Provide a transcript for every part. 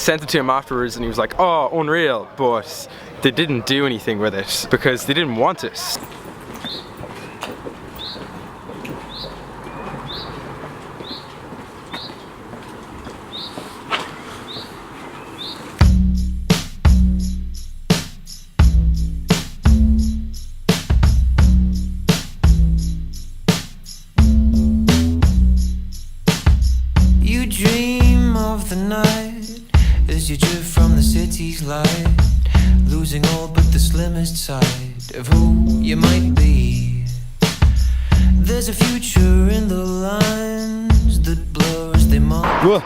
sent it to him afterwards and he was like, oh, unreal, but they didn't do anything with it because they didn't want it. You dream of the night as you drift from the city's light, losing all but the slimmest side of who you might be. There's a future in the lines that blur as they mark. Look,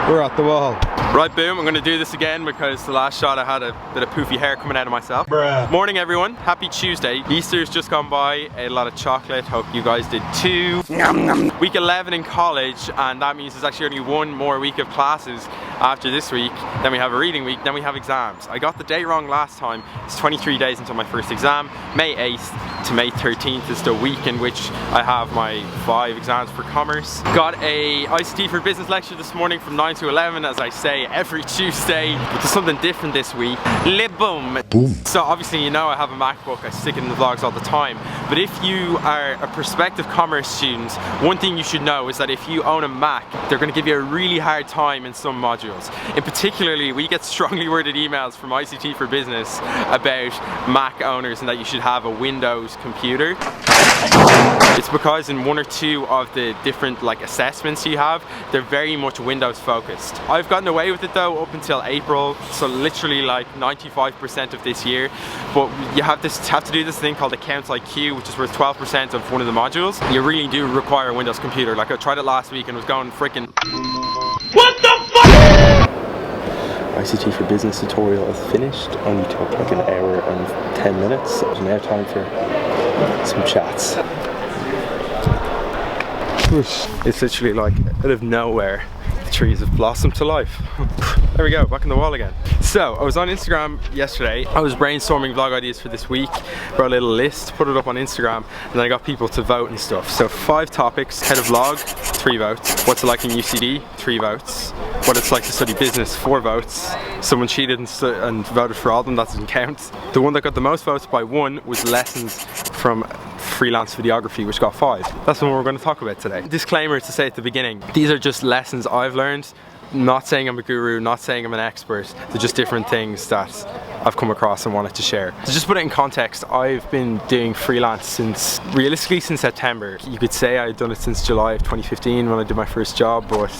we're at the wall. Right, boom, I'm gonna do this again because the last shot I had a bit of poofy hair coming out of myself. Bruh. Morning everyone, happy Tuesday. Easter's just gone by, ate a lot of chocolate, hope you guys did too. Nom, nom. Week 11 in college, and that means there's actually only one more week of classes after this week. Then we have a reading week, then we have exams. I got the date wrong last time. It's 23 days until my first exam. May 8th to May 13th is the week in which I have my 5 exams for commerce. Got a ICT for business lecture this morning from 9 to 11, as I say every Tuesday, but there's something different this week. Boom. So obviously you know I have a MacBook, I stick it in the vlogs all the time, but if you are a prospective commerce student, one thing you should know is that if you own a Mac, they're going to give you a really hard time in some modules. In particularly, we get strongly worded emails from ICT for Business about Mac owners and that you should have a Windows computer. It's because in one or two of the different assessments you have, they're very much Windows focused. I've gotten away with it though up until April, so literally 95% of this year. But you have to do this thing called Accounts IQ, which is worth 12% of one of the modules. You really do require a Windows computer. I tried it last week and it was going freaking. What the fuck? ICT for Business tutorial is finished. Only took like an hour and 10 minutes. There's now time for some chats. It's literally out of nowhere, the trees have blossomed to life. There we go, back in the wall again. So I was on Instagram yesterday. I was brainstorming vlog ideas for this week, wrote a little list, put it up on Instagram, and then I got people to vote and stuff. So 5 topics: how to vlog, 3 votes; what's it like in UCD, 3 votes; what it's like to study business, 4 votes. Someone cheated and voted for all of them, that doesn't count. The one that got the most votes by 1 was lessons from Freelance Videography, which got 5. That's what we're going to talk about today. Disclaimer to say at the beginning, these are just lessons I've learned. Not saying I'm a guru, not saying I'm an expert. They're just different things that I've come across and wanted to share. So just put it in context, I've been doing freelance realistically since September. You could say I've done it since July of 2015 when I did my first job, but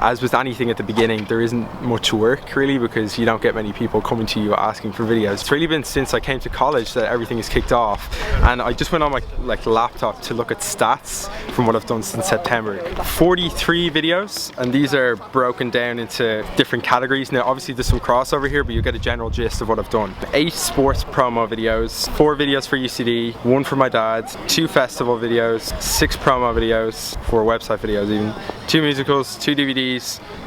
as with anything at the beginning, there isn't much work really because you don't get many people coming to you asking for videos. It's really been since I came to college that everything has kicked off, and I just went on my laptop to look at stats from what I've done since September. 43 videos, and these are broken down into different categories. Now obviously there's some crossover here, but you get a general gist of what I've done. 8 sports promo videos, 4 videos for UCD, 1 for my dad, 2 festival videos, 6 promo videos, 4 website videos even, 2 musicals, 2 DVDs,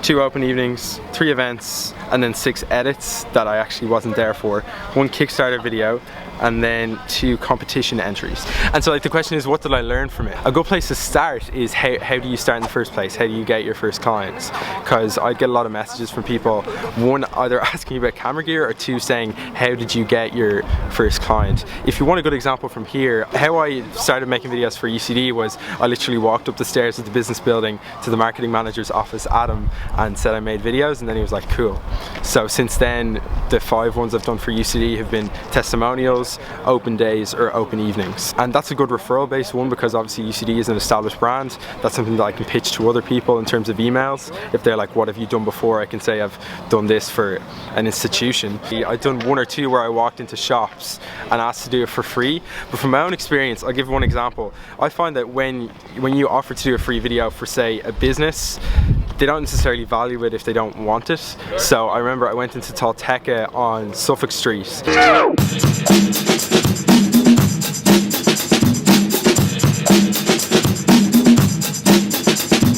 2 open evenings, 3 events, and then 6 edits that I actually wasn't there for, 1 Kickstarter video, and then 2 competition entries. And so the question is, what did I learn from it? A good place to start is how do you start in the first place? How do you get your first clients? Because I get a lot of messages from people, 1 either asking about camera gear, or 2 saying, how did you get your first client? If you want a good example from here, how I started making videos for UCD was I literally walked up the stairs of the business building to the marketing manager's office, Adam, and said I made videos, and then he was like, cool. So since then, the 5 ones I've done for UCD have been testimonials, open days, or open evenings. And that's a good referral based one because obviously UCD is an established brand. That's something that I can pitch to other people in terms of emails. If they're like, what have you done before? I can say I've done this for an institution. I've done 1 or 2 where I walked into shops and asked to do it for free. But from my own experience, I'll give 1 example. I find that when you offer to do a free video for, say, a business, they don't necessarily value it if they don't want it. So I remember I went into Tolteca on Suffolk Street.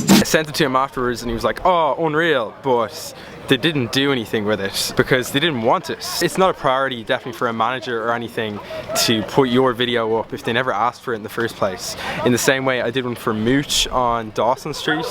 I sent it to him afterwards and he was like, oh, unreal, but they didn't do anything with it because they didn't want it. It's not a priority definitely for a manager or anything to put your video up if they never asked for it in the first place. In the same way I did one for Mooch on Dawson Street.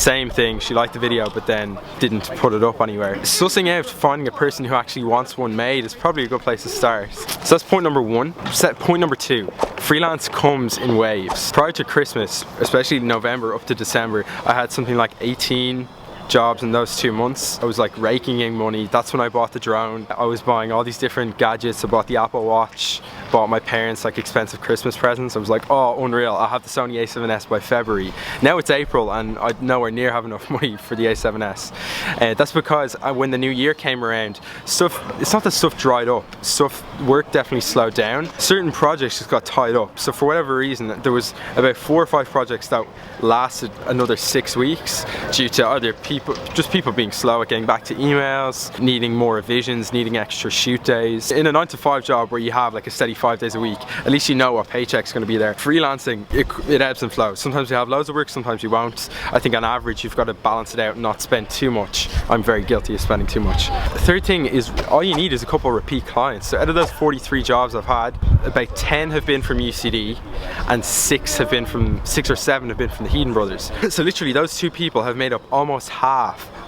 same thing, she liked the video but then didn't put it up anywhere. Sussing out finding a person who actually wants one made is probably a good place to start. So that's point number one. Point number two, freelance comes in waves. Prior to Christmas, especially November up to December, I had something like 18 jobs in those 2 months. I was like raking in money. That's when I bought the drone. I was buying all these different gadgets. I bought the Apple Watch, bought my parents like expensive Christmas presents. I was like, oh, unreal, I'll have the Sony A7S by February. Now it's April and I nowhere near have enough money for the A7S. That's because when the new year came around, it's not that stuff dried up. Work definitely slowed down. Certain projects just got tied up. So for whatever reason, there was about 4 or 5 projects that lasted another 6 weeks due to other people being slow at getting back to emails, needing more revisions, needing extra shoot days. In a 9-to-5 job where you have like a steady 5 days a week, at least you know what paycheck's going to be there. Freelancing, it ebbs and flows. Sometimes you have loads of work, sometimes you won't. I think on average you've got to balance it out and not spend too much. I'm very guilty of spending too much. The third thing is all you need is a couple of repeat clients. So out of those 43 jobs I've had, about 10 have been from UCD and 6 or 7 have been from the Heaton brothers. So literally those 2 people have made up almost half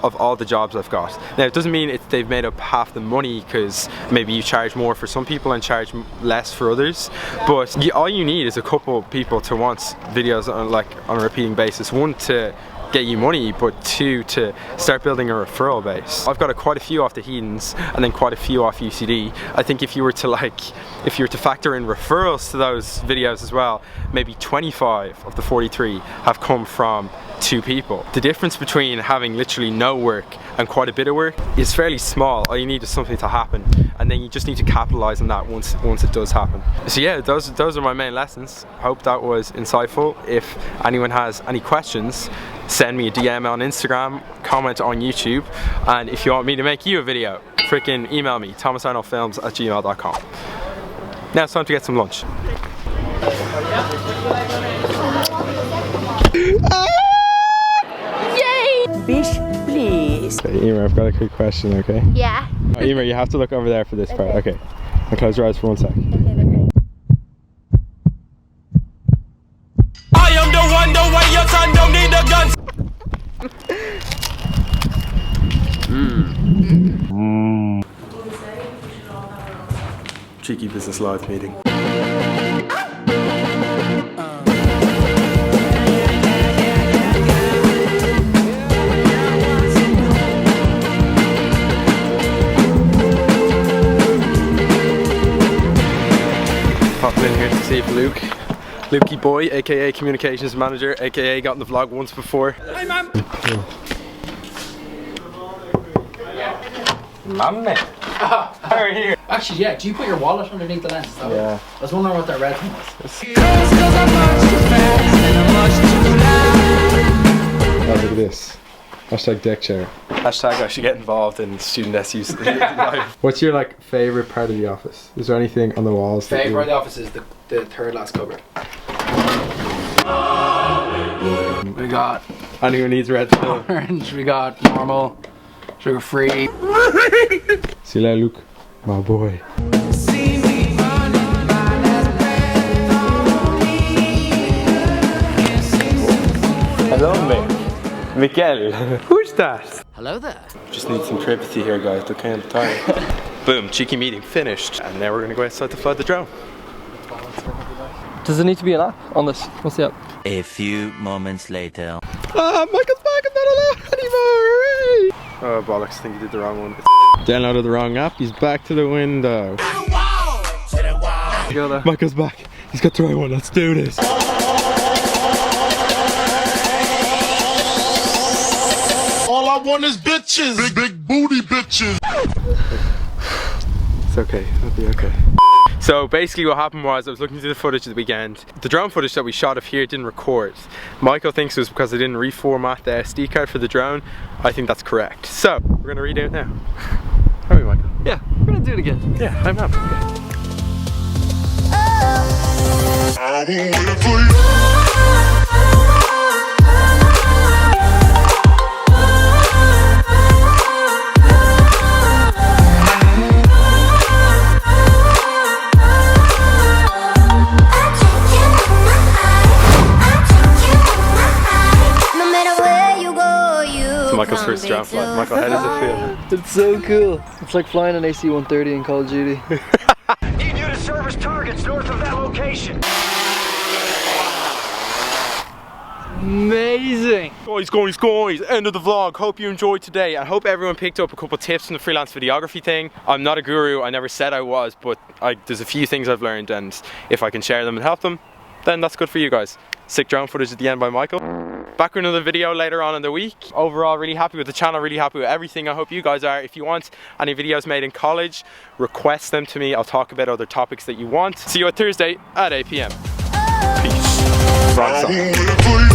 of all the jobs I've got. Now it doesn't mean they've made up half the money, because maybe you charge more for some people and charge less for others, but all you need is a couple people to want videos on a repeating basis. 1, to get you money, but 2, to start building a referral base. I've got quite a few off the Heatons and then quite a few off UCD. I think if you were to factor in referrals to those videos as well, maybe 25 of the 43 have come from 2 people. The difference between having literally no work and quite a bit of work is fairly small. All you need is something to happen, and then you just need to capitalize on that once it does happen. So yeah, those are my main lessons. Hope that was insightful. If anyone has any questions, send me a DM on Instagram, comment on YouTube, and if you want me to make you a video, freaking email me, thomasarnoldfilms@gmail.com. Now it's time to get some lunch. Fish, please. Okay, Emer, I've got a quick question, okay? Yeah. Oh, Emer, you have to look over there for this part. Okay. And close your eyes for 1 sec. Okay. I am the one, the way your son don't need a gun. Cheeky business live meeting. Popping in here to see if Lukey boy, aka communications manager, aka got in the vlog once before. Hey, man. Mamma, how are you? Actually, yeah, do you put your wallet underneath the lens? Yeah. I was wondering what that red thing was. Oh, look at this. Hashtag deck chair. Hashtag I should get involved in student SU's life. What's your favorite part of the office? Is there anything on the walls? Favorite part of the office is the third last cupboard. We got Anyone needs red pill? orange, we got normal, sugar free. See you later, Luke. My boy. Hello, mate. Miguel. Who's that? Hello there. Just need some privacy here, guys. Look kind of tired. Boom, cheeky meeting finished. And now we're gonna go outside to fly the drone. Does there need to be an app on this? What's the app? A few moments later. Ah, Michael's back, I'm not allowed anymore! Hooray! Oh, bollocks, I think he did the wrong one. Downloaded the wrong app, he's back to the window. Go there. Michael's back, he's got the right one, let's do this. All I want is bitches. Big booty bitches. It's okay, it'll be okay. So basically what happened was I was looking through the footage of the weekend. The drone footage that we shot of here didn't record. Michael thinks it was because I didn't reformat the SD card for the drone. I think that's correct. So we're gonna redo it now. How are you, Michael? Yeah, we're gonna do it again. Yeah, I'm up. I won't wait for you. No matter where you go, Michael, how does it feel? It's so cool. It's like flying an AC-130 in Call of Duty. Need you to service targets north of that location. Amazing. Guys, end of the vlog. Hope you enjoyed today. I hope everyone picked up a couple tips from the freelance videography thing. I'm not a guru, I never said I was, but there's a few things I've learned, and if I can share them and help them, then that's good for you guys. Sick drone footage at the end by Michael. Back with another video later on in the week. Overall, really happy with the channel, really happy with everything. I hope you guys are. If you want any videos made in college, request them to me. I'll talk about other topics that you want. See you on Thursday at 8 PM. Peace. Wrong song.